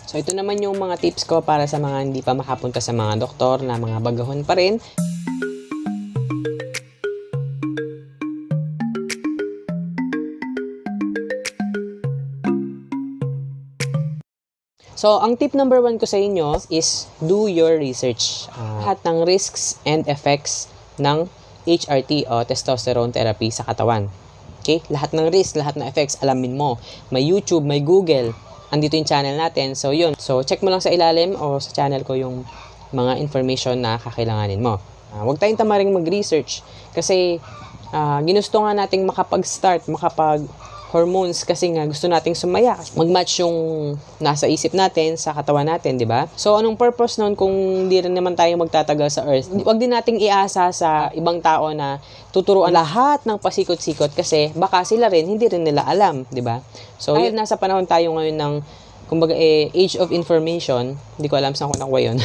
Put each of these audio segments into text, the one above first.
So ito naman yung mga tips ko para sa mga hindi pa makapunta sa mga doktor na mga bagahon pa rin. So, ang tip number 1 ko sa inyo is do your research. Lahat ng risks and effects ng HRT o testosterone therapy sa katawan. Okay? Lahat ng risks, lahat ng effects, alamin mo. May YouTube, may Google. Andito yung channel natin. So, yun. So, check mo lang sa ilalim o sa channel ko yung mga information na kakailanganin mo. Huwag tayong tamaring mag-research. Kasi, ginusto nga nating makapag-start, hormones kasi nga gusto nating sumaya, mag-match yung nasa isip natin sa katawan natin, di ba? So anong purpose noon kung hindi rin naman tayo magtatagal sa earth? Huwag din nating iasa sa ibang tao na tuturuan lahat ng pasikot-sikot kasi baka sila rin hindi rin nila alam, di ba? So dahil nasa panahon tayo ngayon ng kumbaga age of information, hindi ko alam saan ko nakuha yun.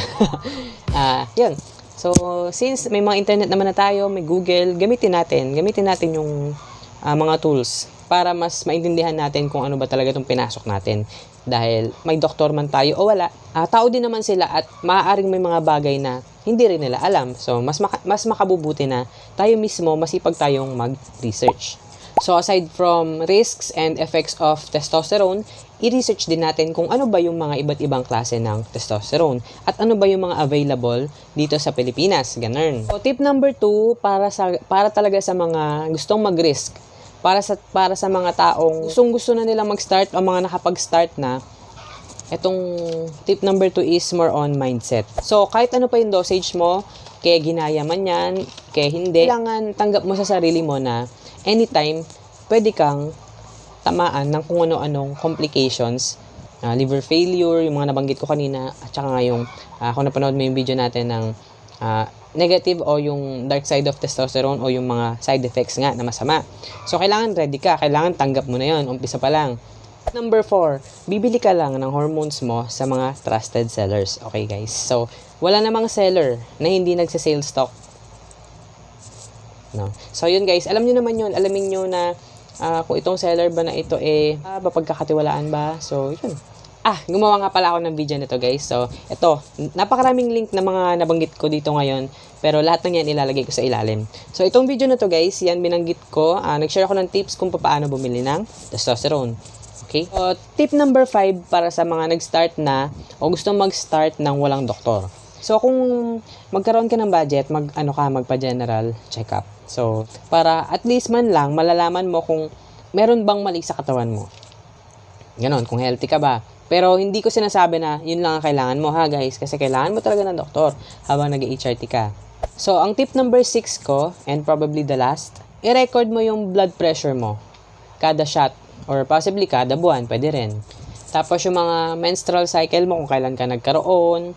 Yun. So since may mga internet naman na tayo, may Google, gamitin natin yung mga tools para mas maintindihan natin kung ano ba talaga itong pinasok natin. Dahil may doktor man tayo o wala, tao din naman sila at maaaring may mga bagay na hindi rin nila alam. So, mas makabubuti na tayo mismo, masipag tayong mag-research. So, aside from risks and effects of testosterone, i-research din natin kung ano ba yung mga iba't ibang klase ng testosterone at ano ba yung mga available dito sa Pilipinas. Ganun. So, tip number 2, para talaga sa mga gustong mag-risk, para sa mga taong gusto na nilang mag-start o mga nakapag-start na, itong tip number 2 is more on mindset. So, kahit ano pa yung dosage mo, kaya ginaya man yan, kaya hindi, kailangan tanggap mo sa sarili mo na anytime, pwede kang tamaan ng kung ano-anong complications, liver failure, yung mga nabanggit ko kanina, at saka nga yung, kung napanood mo yung video natin ng negative o yung dark side of testosterone o yung mga side effects nga na masama. So, kailangan ready ka. Kailangan tanggap mo na yun. Umpisa pa lang. Number 4, bibili ka lang ng hormones mo sa mga trusted sellers. Okay, guys? So, wala namang seller na hindi nagsa-sale stock. No? So, yun guys. Alam nyo naman yun. Alamin nyo na kung itong seller ba na ito mapagkakatiwalaan ba. So, yun. Gumawa nga pala ako ng video nito guys. So, ito, napakaraming link na mga nabanggit ko dito ngayon. Pero lahat ng yan ilalagay ko sa ilalim. So, itong video na to guys, yan binanggit ko. Nag-share ako ng tips kung paano bumili ng testosterone. Okay? So, tip number 5 para sa mga nag-start na o gustong mag-start ng walang doktor. So, kung magkaroon ka ng budget, magpa-general check-up. So, para at least man lang, malalaman mo kung meron bang mali sa katawan mo. Ganon, kung healthy ka ba. Pero hindi ko sinasabi na yun lang ang kailangan mo ha guys. Kasi kailangan mo talaga ng doktor habang nag-HRT ka. So, ang tip number 6 ko, and probably the last, i-record mo yung blood pressure mo. Kada shot, or possibly kada buwan, pwede rin. Tapos yung mga menstrual cycle mo, kung kailan ka nagkaroon,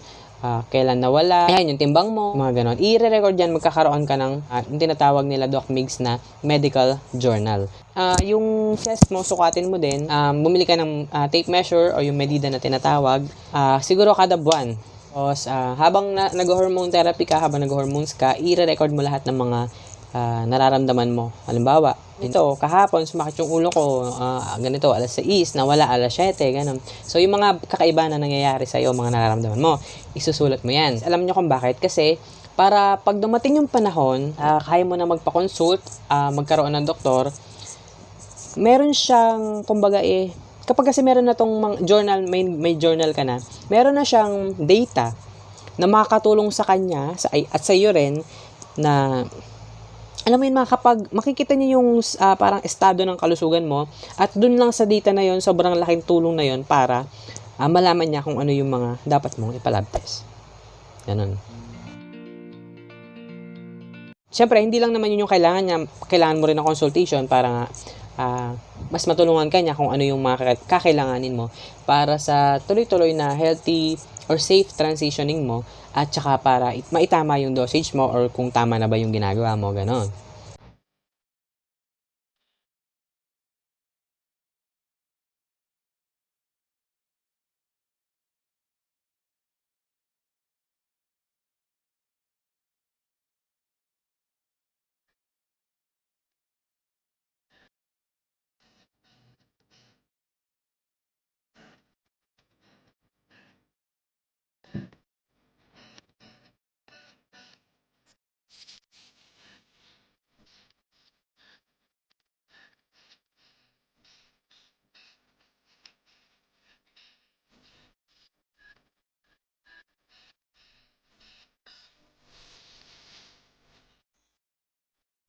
kailan nawala, ayan yung timbang mo, mga ganon. I-record yan, magkakaroon ka ng yung tinatawag nila Doc Migs na medical journal. Yung chest mo, sukatin mo din, bumili ka ng tape measure o yung medida na tinatawag, siguro kada buwan. Tapos, habang nag-hormone therapy ka, habang nag-hormones ka, i-record mo lahat ng mga nararamdaman mo. Halimbawa, ito, kahapon, sumakit yung ulo ko, ganito, alas 6, nawala alas 7, ganun. So, yung mga kakaiba na nangyayari sa'yo, mga nararamdaman mo, isusulat mo yan. Alam nyo kung bakit? Kasi, para pag dumating yung panahon, kaya mo na magpa-consult, magkaroon ng doktor, meron siyang, kumbaga kapag kasi meron na tong journal, may journal ka na, meron na siyang data na makakatulong sa kanya, at sa iyo rin, na alam mo yun, kapag makikita niyo yung parang estado ng kalusugan mo at dun lang sa data na yun, sobrang laking tulong na yun para malaman niya kung ano yung mga dapat mong ipalab test. Ganun. Siyempre, hindi lang naman yun yung kailangan niya. Kailangan mo rin ng consultation para nga mas matulungan ka niya kung ano yung mga kakailanganin mo para sa tuloy-tuloy na healthy or safe transitioning mo at saka para maitama yung dosage mo or kung tama na ba yung ginagawa mo, ganon.